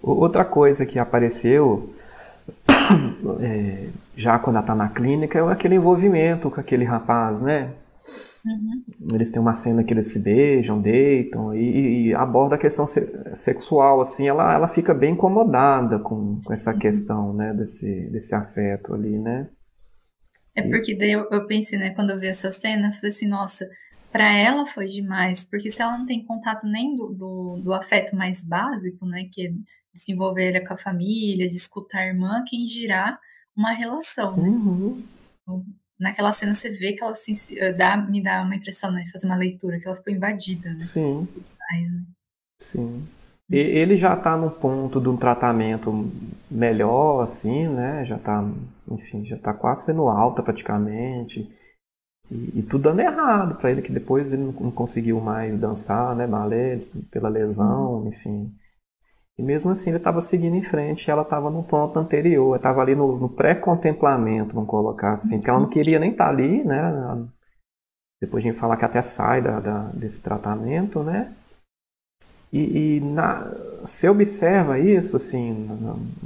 Outra coisa que apareceu já quando ela tá na clínica é aquele envolvimento com aquele rapaz, né? Uhum. Eles têm uma cena que eles se beijam, deitam e aborda a questão sexual, assim, ela fica bem incomodada com essa Sim. questão, né, desse afeto ali, né? É E, porque daí eu pensei, né, quando eu vi essa cena, eu falei assim, nossa, pra ela foi demais, porque se ela não tem contato nem do afeto mais básico, né, que é se envolver com a família, de escutar a irmã, quem dirá uma relação, né? uhum, Então, naquela cena você vê que ela assim, me dá uma impressão, né, fazer uma leitura, que ela ficou invadida, né? sim, Mais, né? sim. Ele já está no ponto de um tratamento melhor, assim, né? Já está, enfim, já está quase sendo alta praticamente. E tudo dando errado para ele, que depois ele não conseguiu mais dançar, né, balé, pela Sim. lesão, enfim. E mesmo assim ele estava seguindo em frente e ela estava no ponto anterior, estava ali no pré-contemplamento, vamos colocar assim, porque ela não queria nem estar ali, né? Depois a gente falar que até sai desse tratamento, né? Você observa isso, assim,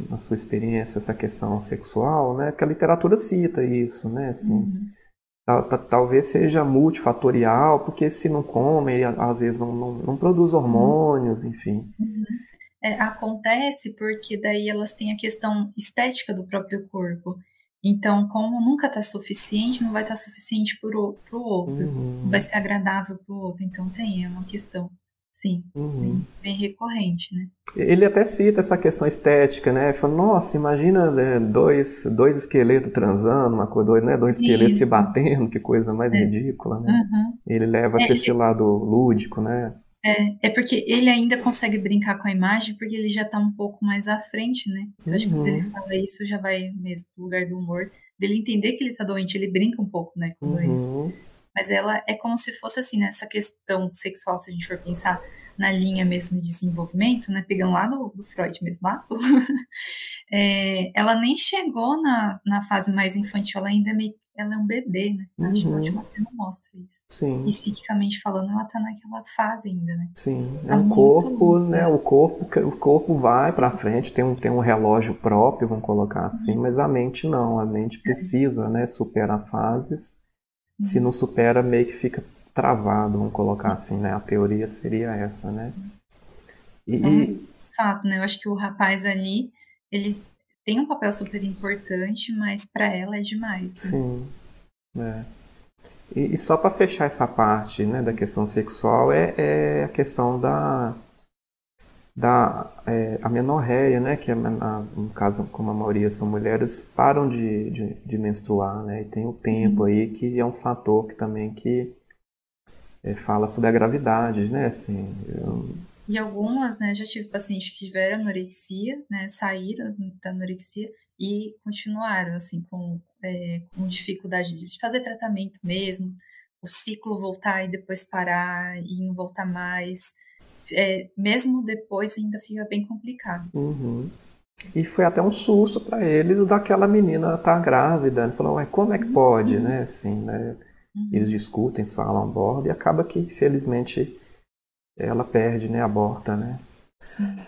na sua experiência, essa questão sexual, né? Porque a literatura cita isso, né? Assim, Uhum. talvez seja multifatorial, porque se não come, às vezes não produz Sim. hormônios, enfim. Uhum. É, acontece porque daí elas têm a questão estética do próprio corpo. Então, como nunca está suficiente, não vai estar suficiente para o outro. Não vai Uhum, ser agradável para o outro. Então, é uma questão, sim, uhum. bem recorrente, né? Ele até cita essa questão estética, né? Ele fala, nossa, imagina né, dois esqueletos transando, uma coisa doida, né? Dois esqueletos Sim, se sim. batendo, que coisa mais É. ridícula, né? Uhum. Ele leva É, para esse lado lúdico, né? é porque ele ainda consegue brincar com a imagem porque ele já está um pouco mais à frente, né? Então, acho que quando ele Uhum, fala isso, já vai mesmo pro lugar do humor, dele entender que ele tá doente, ele brinca um pouco, né, com doença. uhum, Mas ela é como se fosse assim, nessa questão sexual, se a gente for pensar na linha mesmo de desenvolvimento, né, pegando lá do Freud mesmo, lá, ela nem chegou na fase mais infantil, ela ainda é meio, ela é um bebê, né? Acho que a uhum. última cena mostra isso. E Sim, psiquicamente falando, ela tá naquela fase ainda, né? sim. É Tá um muito corpo, longe né? dela. O corpo vai para frente, tem um relógio próprio, vamos colocar assim, Uhum. mas a mente não. A mente precisa, né? Superar fases. Se não Sim. supera, meio que fica travado, vamos colocar assim, né? A teoria seria essa, né? E, É um e- fato, né? Eu acho que o rapaz ali, ele tem um papel super importante, mas pra ela é demais, né? sim, né? E só para fechar essa parte, né, da questão sexual é a questão da amenorreia, né, que no caso, como a maioria são mulheres, param de menstruar, né, e tem o tempo Sim. aí que é um fator que também que fala sobre a gravidade, né, assim, E algumas, né, já tive pacientes que tiveram anorexia, né, saíram da anorexia e continuaram, assim, com dificuldade de fazer tratamento mesmo, o ciclo voltar e depois parar e não voltar mais. Mesmo depois ainda fica bem complicado. uhum. E foi até um susto para eles daquela menina estar grávida, ele falou, ué, como é que Uhum, pode, uhum, né, assim, né, eles uhum. discutem, falam a bordo e acaba que, felizmente, ela perde, né, aborta, né. Sim.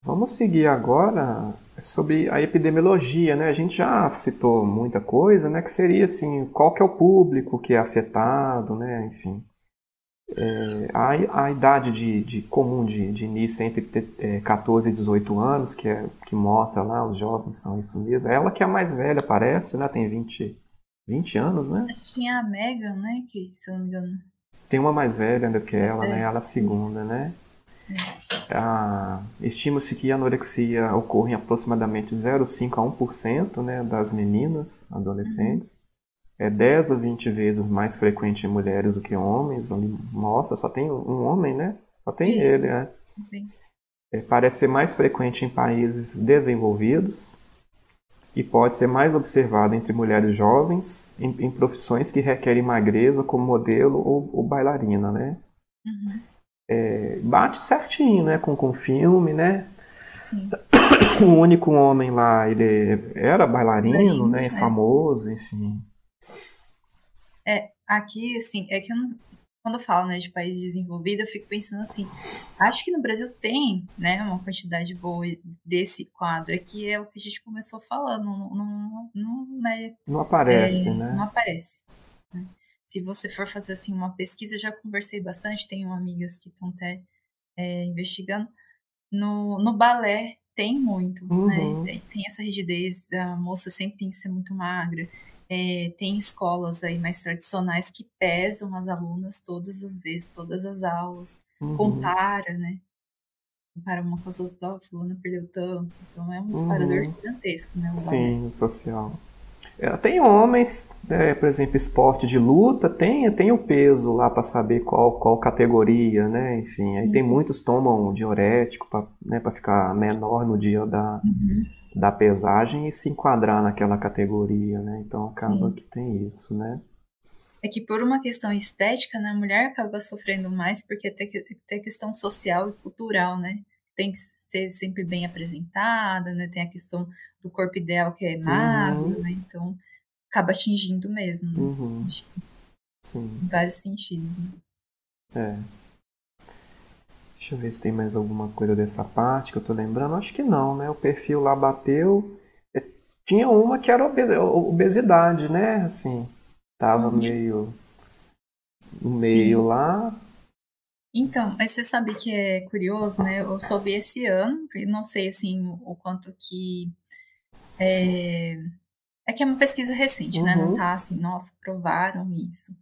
Vamos seguir agora sobre a epidemiologia, né? A gente já citou muita coisa, né? Que seria assim, qual que é o público que é afetado, né? Enfim, a idade de comum de início é entre 14 e 18 anos, que mostra lá, os jovens são isso mesmo. Ela que é a mais velha, parece, né? Tem 20 anos, né? Acho que tem a Megan, né, que, se eu não me engano, Tem uma mais velha ainda que mas ela, né? Ela é a isso. segunda, né? Estima-se que a anorexia ocorre em aproximadamente 0,5 a 1%, né, das meninas Uhum. adolescentes. É 10 a 20 vezes mais frequente em mulheres do que homens. Ali mostra, só tem um homem, né? Só tem Isso. ele, né? Bem, Parece ser mais frequente em países desenvolvidos e pode ser mais observado entre mulheres jovens em profissões que requerem magreza, como modelo ou bailarina, né? uhum. Bate certinho, né? Com filme, né? Sim. O único homem lá, ele era bailarino, Bailarino, né, famoso, enfim. aqui, assim, é que eu não. quando eu falo, né, de país desenvolvido, eu fico pensando assim, acho que no Brasil tem, né, uma quantidade boa desse quadro, é que é o que a gente começou falando, né, Não aparece, não né? aparece, né. Se você for fazer, assim, uma pesquisa, eu já conversei bastante, tenho amigas que estão até, investigando, no balé tem muito, né, Uhum, tem essa rigidez, a moça sempre tem que ser muito magra, tem escolas aí mais tradicionais que pesam as alunas todas as vezes, todas as aulas, uhum, compara, né, compara uma com as outras, "Ó, fulana perdeu tanto", então é um disparador uhum. gigantesco, né, o balé. Sim, social. Tem homens, por exemplo, esporte de luta, tem o peso lá para saber qual categoria, né? Enfim, aí tem Uhum, muitos tomam diurético para, né, para ficar menor no dia uhum, da pesagem e se enquadrar naquela categoria, né? Então acaba sim. que tem isso, né? É que por uma questão estética, né, a mulher acaba sofrendo mais, porque tem a questão social e cultural, né. Tem que ser sempre bem apresentada, né, tem a questão do corpo ideal que é magro, Uhum, né, então acaba atingindo mesmo, né. uhum, Acho que sim, em vários sentidos, né. é. Deixa eu ver se tem mais alguma coisa dessa parte que eu tô lembrando. Acho que não, né? O perfil lá bateu. É, tinha uma que era obesidade, né? Assim, tava Uhum, no meio sim. lá. Então, mas você sabe que é curioso, né, eu soube esse ano, e não sei, assim, o quanto que, é que é uma pesquisa recente, né, não Uhum, tá assim: "Nossa, provaram isso".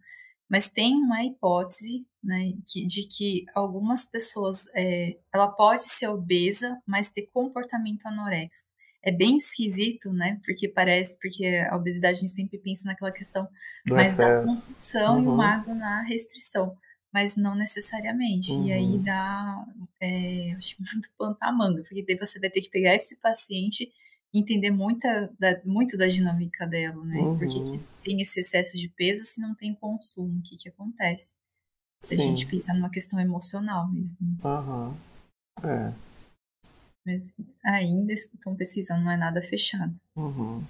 Mas tem uma hipótese, né, de que algumas pessoas, ela pode ser obesa, mas ter comportamento anoréxico. É bem esquisito, né, porque a obesidade a gente sempre pensa naquela questão do mais da excesso. compulsão e o Uhum, magro na restrição, mas não necessariamente. E aí uhum, dá, acho que muito pano pra manga, porque daí você vai ter que pegar esse paciente e entender muito da dinâmica dela, né, por que que uhum. tem esse excesso de peso se não tem consumo, o que que acontece? Se a gente Sim, pensar numa questão emocional mesmo, aham, é. mas ainda estão pesquisando, não é nada fechado. Uhum.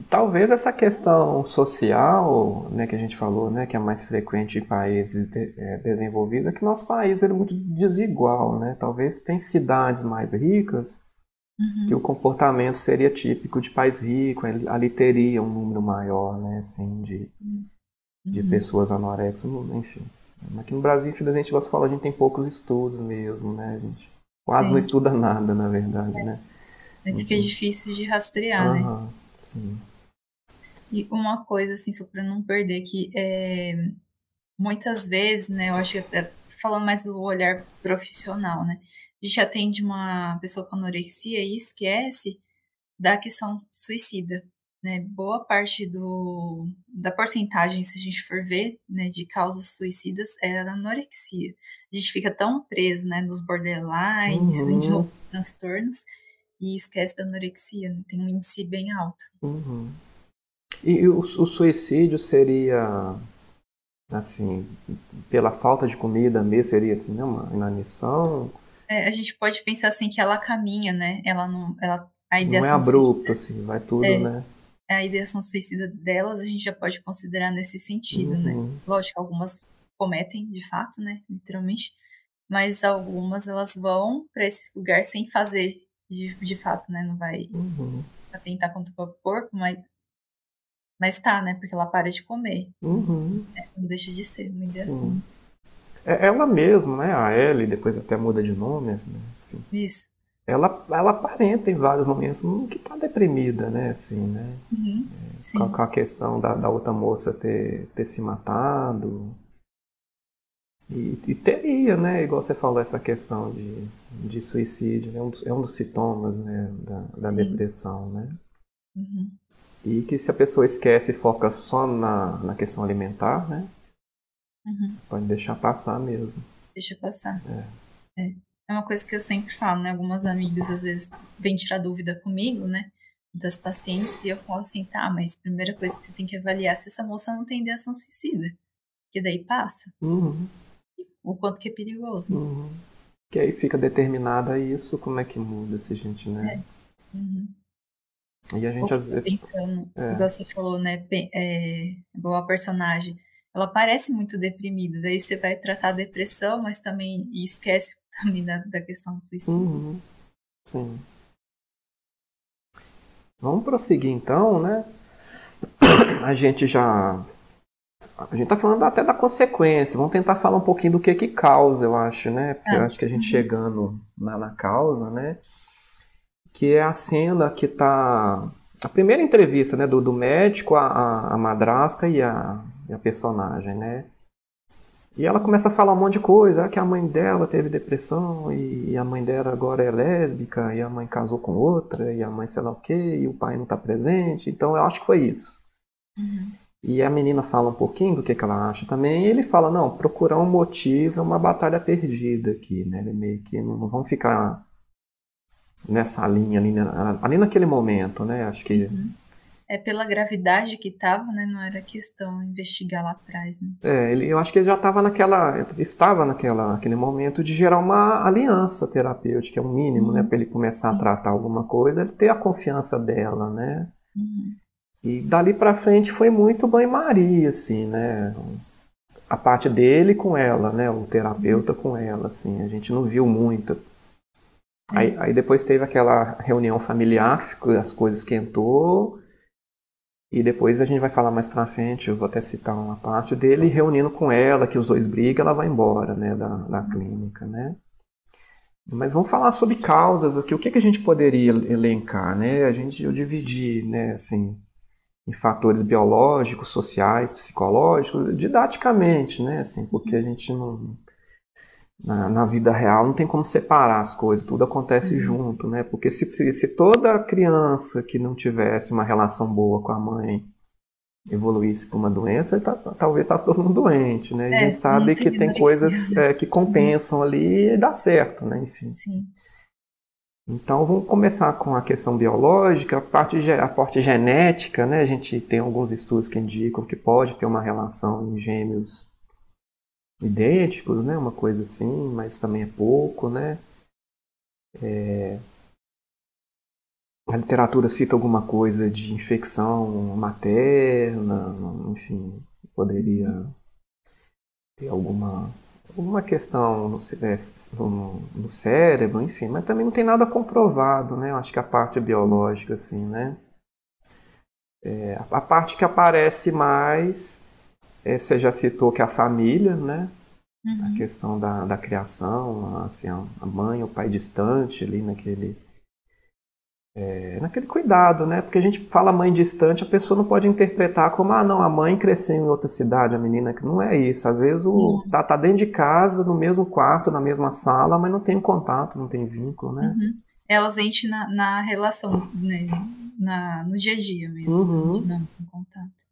Talvez essa questão social, né, que a gente falou, né, que é mais frequente em países desenvolvidos, é que nosso país ele é muito desigual, né? Talvez tem cidades mais ricas que o Uhum, comportamento seria típico de país rico, ali teria um número maior, né, assim, sim. de Uhum, pessoas anorexas, enfim. Aqui no Brasil, infelizmente, você falou, a gente tem poucos estudos mesmo, né, a gente quase não tem. estuda nada, na verdade, né? Aí fica Uhum. difícil de rastrear, né. Aham, sim. E uma coisa, assim, só pra não perder que, muitas vezes, né, eu acho que até falando mais do olhar profissional, né, a gente atende uma pessoa com anorexia e esquece da questão suicida, né, boa parte da porcentagem, se a gente for ver, né, de causas suicidas é da anorexia. A gente fica tão preso, né, nos borderlines, em Uhum, outros transtornos, e esquece da anorexia, né, tem um índice bem alto. uhum. E o suicídio seria, assim, pela falta de comida mesmo, seria assim, né, uma inanição? A gente pode pensar, assim, que ela caminha, né, ela não ela a Não é ideação suicida abrupto, assim, vai tudo, é, né? a ideação suicida delas, a gente já pode considerar nesse sentido, né. Uhum, Lógico, algumas cometem de fato, né, literalmente, mas algumas elas vão para esse lugar sem fazer de fato, né, não vai uhum, atentar contra o próprio corpo, mas tá, né, porque ela para de comer. uhum, Não deixa de ser uma sim. ideação. É ela mesma, né, a Ellie, depois até muda de nome, né? Enfim. Isso. Ela aparenta em vários momentos que tá deprimida, né, assim, né? Uhum. Com Sim, a questão da outra moça ter se matado. E teria, né, igual você falou, essa questão de suicídio, né, é um dos sintomas, né, da sim. depressão, né? Uhum. E que se a pessoa esquece e foca só na questão alimentar, né, Uhum. pode deixar passar mesmo. Deixa passar. É. É uma coisa que eu sempre falo, né, algumas amigas às vezes vêm tirar dúvida comigo, né, das pacientes, e eu falo assim: "Tá, mas primeira coisa que você tem que avaliar se essa moça não tem ideação suicida", porque daí passa, Uhum, o quanto que é perigoso. uhum. Que aí fica determinada isso, como é que muda se a gente, né? É. Uhum. E a Ou gente às fica vezes. pensando, É. igual você falou, né, igual a personagem. ela parece muito deprimida. Daí você vai tratar a depressão, mas também e esquece também da questão do suicídio. Uhum, sim. Vamos prosseguir então, né? A gente já. A gente tá falando até da consequência. Vamos tentar falar um pouquinho do que causa, eu acho, né? Porque eu Ah, acho que a gente uhum, chegando na causa, né? Que é a cena que tá. A primeira entrevista, né? Do médico, a madrasta e a personagem, né? E ela começa a falar um monte de coisa, que a mãe dela teve depressão, e a mãe dela agora é lésbica, e a mãe casou com outra, e a mãe sei lá o quê, e o pai não tá presente. Então eu acho que foi isso. uhum. E a menina fala um pouquinho do que ela acha também, e ele fala, não, procurar um motivo é uma batalha perdida aqui, né? Ele meio que não vão ficar nessa linha ali naquele momento, né? Acho que Uhum. É pela gravidade que tava, né? Não era questão investigar lá atrás, né? eu acho que ele já estava naquele momento de gerar uma aliança terapêutica, é o mínimo, né, Uhum. para ele começar a Sim. tratar alguma coisa, ele ter a confiança dela, né? Uhum. E dali para frente foi muito banho-maria, assim, né? A parte dele com ela, né? O Uhum. terapeuta com ela, assim, a gente não viu muito. Aí, É. aí depois teve aquela reunião familiar, as coisas esquentou. E depois a gente vai falar mais pra frente, eu vou até citar uma parte dele reunindo com ela, que os dois brigam, ela vai embora, né, da clínica, né. Mas vamos falar sobre causas aqui, o que a gente poderia elencar, né? Eu dividi, né, assim, em fatores biológicos, sociais, psicológicos, didaticamente, né, assim, porque a gente não, na vida real não tem como separar as coisas, tudo acontece Uhum. junto, né? Porque se toda criança que não tivesse uma relação boa com a mãe evoluísse para uma doença, talvez está todo mundo doente, né? A gente Todo mundo sabe que teria tem anorexia, coisas né? que Uhum. compensam ali e dá certo, né? Enfim. Sim. Então vamos começar com a questão biológica, a parte genética, né? A gente tem alguns estudos que indicam que pode ter uma relação em gêmeos idênticos, né? Uma coisa assim, mas também é pouco, né? A literatura cita alguma coisa de infecção materna, enfim, Uhum. poderia ter alguma questão no cérebro, enfim, mas também não tem nada comprovado, né? Eu acho que a parte biológica, assim, né? A parte que aparece mais, você já citou que é a família, né? A Uhum. questão da criação, assim, a mãe, o pai distante ali naquele cuidado, né? Porque a gente fala mãe distante, a pessoa não pode interpretar como, ah, não, a mãe cresceu em outra cidade, a menina que não é isso. Às vezes Não. tá dentro de casa, no mesmo quarto, na mesma sala, mas não tem contato, não tem vínculo, né? Uhum. É ausente na relação, né? No dia a dia mesmo, na Uhum, dinâmica, em contato.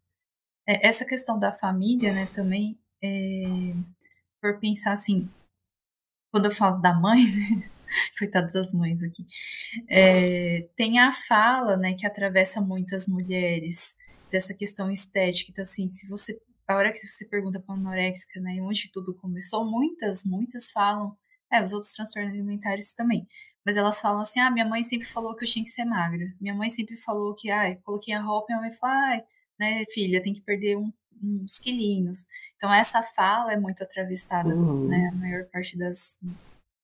Essa questão da família, né, também, por pensar assim, quando eu falo da mãe, coitadas das mães aqui, tem a fala, né, que atravessa muitas mulheres, dessa questão estética. Então, assim, se você a hora que você pergunta pra anoréxica, né, onde tudo começou, muitas falam os outros transtornos alimentares também, mas elas falam assim: "Ah, minha mãe sempre falou que eu tinha que ser magra. Minha mãe sempre falou que, ai, coloquei a roupa, minha mãe falou: "Ai, né, filha, tem que perder uns quilinhos". Então essa fala é muito atravessada, né, uhum, a maior parte das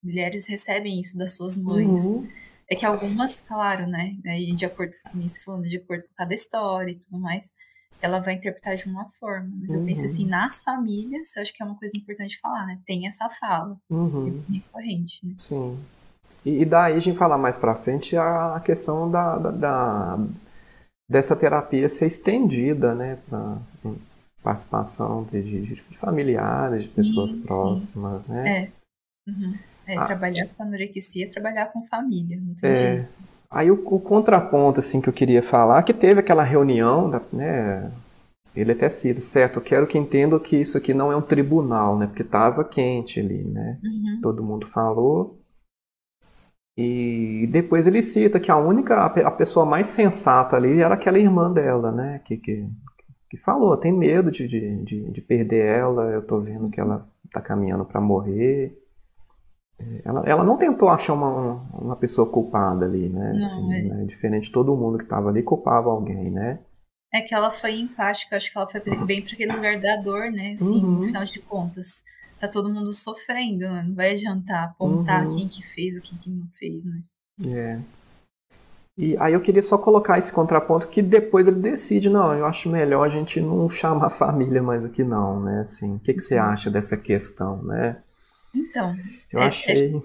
mulheres recebem isso das suas mães. uhum, É que algumas, claro, né, aí de acordo com isso, falando de acordo com cada história e tudo mais, ela vai interpretar de uma forma, mas eu penso assim, uhum, nas famílias, eu acho que é uma coisa importante falar, né, tem essa fala, uhum, recorrente, né. sim. E daí a gente falar mais pra frente a questão dessa terapia ser estendida, né, para participação de familiares, de pessoas Sim, sim. próximas, né? É, uhum. Ah, Trabalhar com anorexia é trabalhar com família, não tem jeito. aí o contraponto assim que eu queria falar, que teve aquela reunião, né? Ele até cita, certo, eu quero que entendam que isso aqui não é um tribunal, né? Porque estava quente ali, né? Uhum, Todo mundo falou. E depois ele cita que a pessoa mais sensata ali era aquela irmã dela, né? Que falou, tem medo de perder ela, eu tô vendo que ela tá caminhando para morrer. Ela não tentou achar uma pessoa culpada ali, né? Assim, não, né? Diferente de todo mundo que estava ali culpava alguém, né? É que ela foi empática, acho que ela foi bem para aquele lugar da dor, né? Assim, no Uhum, final de contas, tá todo mundo sofrendo, né? Não vai adiantar apontar uhum, quem que fez, o que não fez, né? é. E aí eu queria só colocar esse contraponto que depois ele decide, não, eu acho melhor a gente não chamar a família mais aqui não, né? Assim, o que que você Uhum. acha dessa questão, né? Então, Eu é achei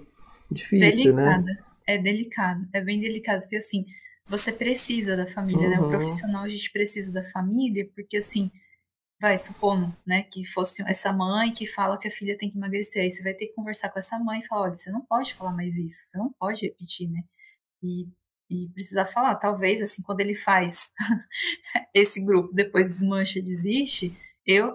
difícil, né? delicada, é delicado, é bem delicado, porque assim, você precisa da família, né? O Uhum, profissional, a gente precisa da família, porque assim, vai, supondo, né, que fosse essa mãe que fala que a filha tem que emagrecer, aí você vai ter que conversar com essa mãe e falar, olha, você não pode falar mais isso, você não pode repetir, né? E, e precisar falar, talvez, assim, quando ele faz esse grupo, depois desmancha, desiste,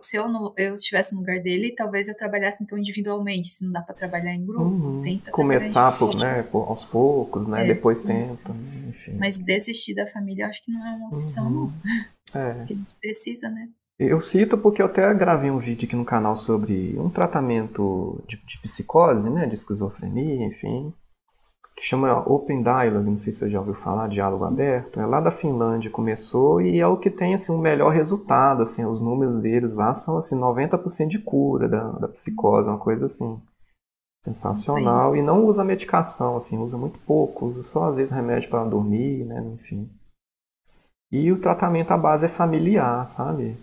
se eu, eu estivesse no lugar dele, talvez eu trabalhasse então individualmente, se não dá para trabalhar em grupo, uhum. tenta trabalhar Começar individualmente. aos poucos, né? É, Depois isso. tenta, né? Enfim. Mas desistir da família, eu acho que não é uma opção, Uhum. não. É. Porque a gente precisa, né? Eu cito porque eu até gravei um vídeo aqui no canal sobre um tratamento de psicose, né? De esquizofrenia, enfim. Que chama Open Dialogue, não sei se você já ouviu falar, diálogo aberto, é lá da Finlândia, começou e é o que tem assim o melhor resultado, assim, os números deles lá são assim 90% de cura da psicose, uma coisa assim Não conheço. sensacional e não usa medicação, assim, usa muito pouco, usa só às vezes remédio para dormir, né, enfim. E o tratamento à base é familiar, sabe?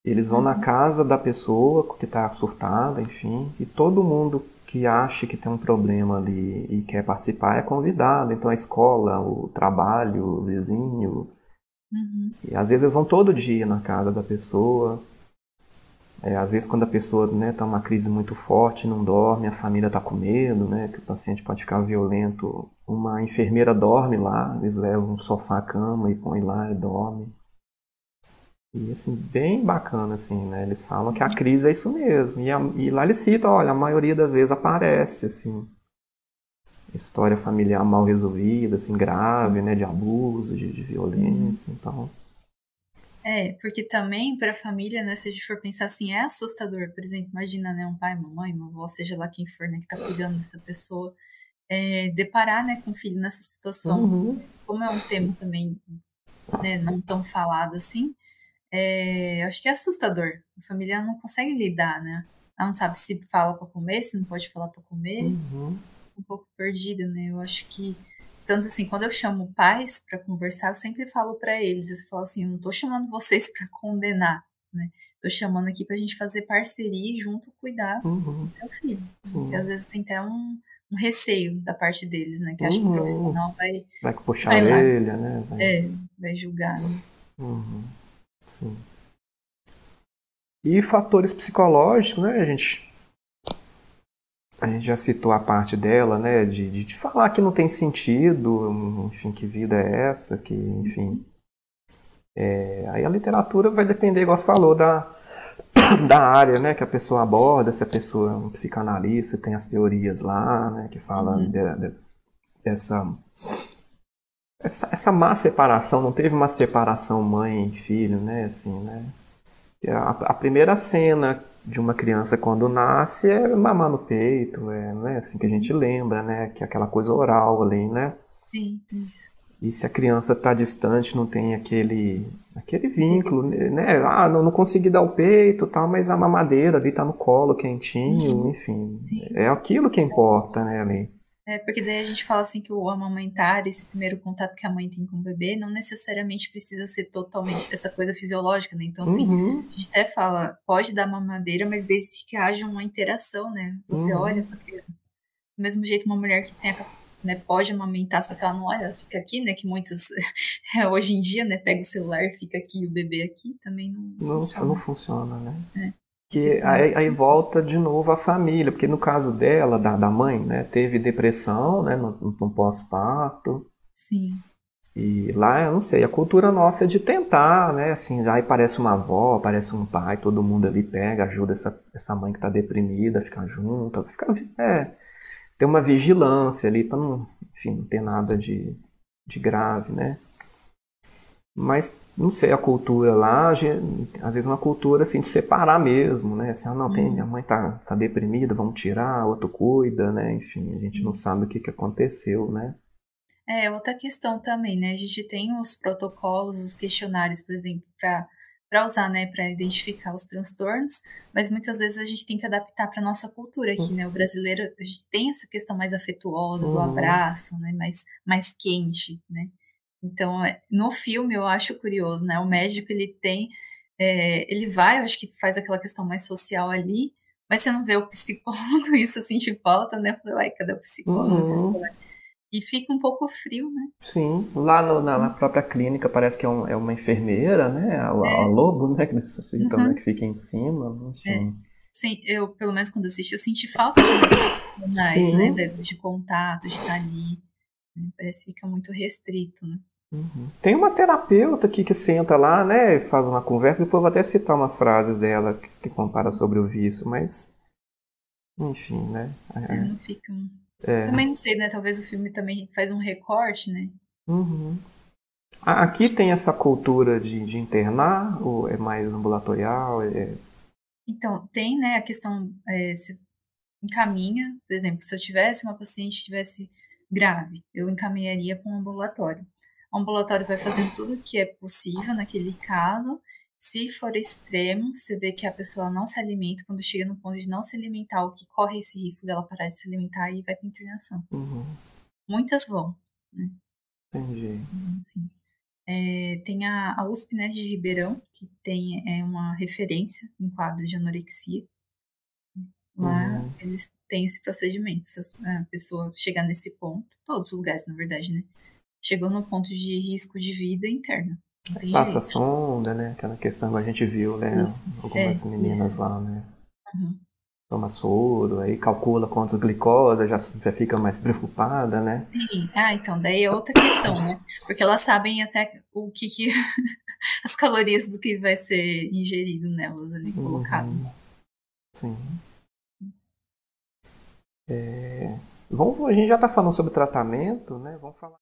Eles vão na Uhum. casa da pessoa que está surtada, enfim, e todo mundo que acha que tem um problema ali e quer participar é convidado. Então a escola, o trabalho, o vizinho, Uhum. e às vezes eles vão todo dia na casa da pessoa. Às vezes quando a pessoa está numa crise muito forte, não dorme, a família está com medo, né, que o paciente pode ficar violento. Uma enfermeira dorme lá, eles levam um sofá-cama e põem lá e dorme. E assim, bem bacana, assim, né? Eles falam que a crise é isso mesmo. E lá eles citam, olha, a maioria das vezes aparece, assim, história familiar mal resolvida, assim, grave, né? De abuso, de Uhum. violência, então. É, porque também para a família, né, se a gente for pensar assim, é assustador. Por exemplo, imagina, né, um pai, uma mãe, uma avó, seja lá quem for, né, que está cuidando dessa pessoa, deparar, né, com o filho nessa situação, Uhum, como é um tema também, né, não tão falado assim, acho que é assustador. A família não consegue lidar, né? Ela não sabe se fala para comer, se não pode falar para comer, uhum, um pouco perdida, né? Eu acho que tanto assim, quando eu chamo pais para conversar, eu sempre falo para eles, eu falo assim, eu não tô chamando vocês para condenar, né? Tô chamando aqui pra gente fazer parceria e junto cuidar uhum, do teu filho, né? Porque sim. às vezes tem até um receio da parte deles, né? Que acha que o Uhum. profissional vai, Vai puxar a vai lá, orelha, né? Vai. vai julgar, né? Uhum, sim. E fatores psicológicos, né, gente? A gente já citou a parte dela, né, de falar que não tem sentido, enfim, que vida é essa, que, enfim. Aí a literatura vai depender, igual você falou, da área, né, que a pessoa aborda, se a pessoa é um psicanalista, tem as teorias lá, né, que fala Uhum. dessa essa má separação, não teve uma separação mãe e filho, né, assim, né. A primeira cena de uma criança quando nasce é mamar no peito, né, assim que a gente Uhum. lembra, né, que é aquela coisa oral ali, né. Sim, isso. E se a criança está distante, não tem aquele Aquele. vínculo, né? Ah, não consegui dar o peito, tal, mas a mamadeira ali tá no colo, quentinho, Uhum. enfim, Sim. é aquilo que importa, né, ali. É, porque daí a gente fala assim que o amamentar, esse primeiro contato que a mãe tem com o bebê, não necessariamente precisa ser totalmente essa coisa fisiológica, né? Então, assim, Uhum, a gente até fala, pode dar mamadeira, mas desde que haja uma interação, né? Você olha uhum, para a criança. Do mesmo jeito, uma mulher que tem né, pode amamentar, só que ela não olha, ela fica aqui, né? Que muitos, hoje em dia, né, pega o celular, fica aqui, e o bebê aqui, também não não funciona. funciona, né? Né? A Que questão é. aí volta de novo a família, porque no caso dela, da mãe, né, teve depressão, né, no pós-parto. Sim. E lá, eu não sei, a cultura nossa é de tentar, né? Assim, aí parece uma avó, parece um pai, todo mundo ali pega, ajuda essa mãe que tá deprimida a ficar junto, ter uma vigilância ali para não, enfim, não ter nada de grave, né? Mas, não sei, a cultura lá, às vezes uma cultura assim de separar mesmo, né? Assim, ah, não, minha Uhum. mãe tá deprimida, vamos tirar, outro cuida, né? Enfim, a gente não Sim. sabe o que aconteceu, né? É, outra questão também, né? A gente tem os protocolos, os questionários, por exemplo, para usar, né, para identificar os transtornos, mas muitas vezes a gente tem que adaptar para nossa cultura aqui, né? O brasileiro, a gente tem essa questão mais afetuosa, do Uhum, abraço, né? Mais quente, né? Então, no filme eu acho curioso, né? O médico ele vai, eu acho que faz aquela questão mais social ali, mas você não vê o psicólogo, isso eu senti falta, né? Eu falei, uai, cadê o psicólogo nessa uhum. história? E fica um pouco frio, né? Sim, lá na própria clínica parece que é uma enfermeira, né? A É, Lobo, né? Que eles citam, né? Que uhum, fica em cima, é. enfim. Sim, eu, pelo menos quando assisti, eu senti falta de relações profissionais, né? Sim. De contato, de estar ali, né? Parece que fica muito restrito, né? Tem uma terapeuta aqui que senta lá, né? Faz uma conversa, depois eu vou até citar umas frases dela que compara sobre o vício, mas, enfim, né? É, não fica. Também não sei, né? Talvez o filme também faz um recorte, né? Uhum. Aqui tem essa cultura de internar, ou é mais ambulatorial? Então, tem, né, a questão, se encaminha, por exemplo, se eu tivesse uma paciente que tivesse grave, eu encaminharia para um ambulatório. O ambulatório vai fazendo tudo o que é possível naquele caso. Se for extremo, você vê que a pessoa não se alimenta, quando chega no ponto de não se alimentar, o que corre esse risco dela parar de se alimentar e vai para internação. Uhum, Muitas vão, né? entendi. Vão sim. Tem a USP, né, de Ribeirão, que tem uma referência em quadro de anorexia. Lá Uhum. eles têm esse procedimento. Se a pessoa chegar nesse ponto, todos os lugares, na verdade, né? Chegou no ponto de risco de vida interna. Não tem Passa jeito. sonda, né? Aquela questão que a gente viu, né? Isso. Algumas É, meninas isso. lá, né? Uhum. Toma soro, aí calcula quantas glicose, já fica mais preocupada, né? Sim. Ah, então, daí é outra questão, né? Porque elas sabem até o que as calorias do que vai ser ingerido nelas ali, colocado. Uhum, sim. A gente já está falando sobre tratamento, né? Vamos falar.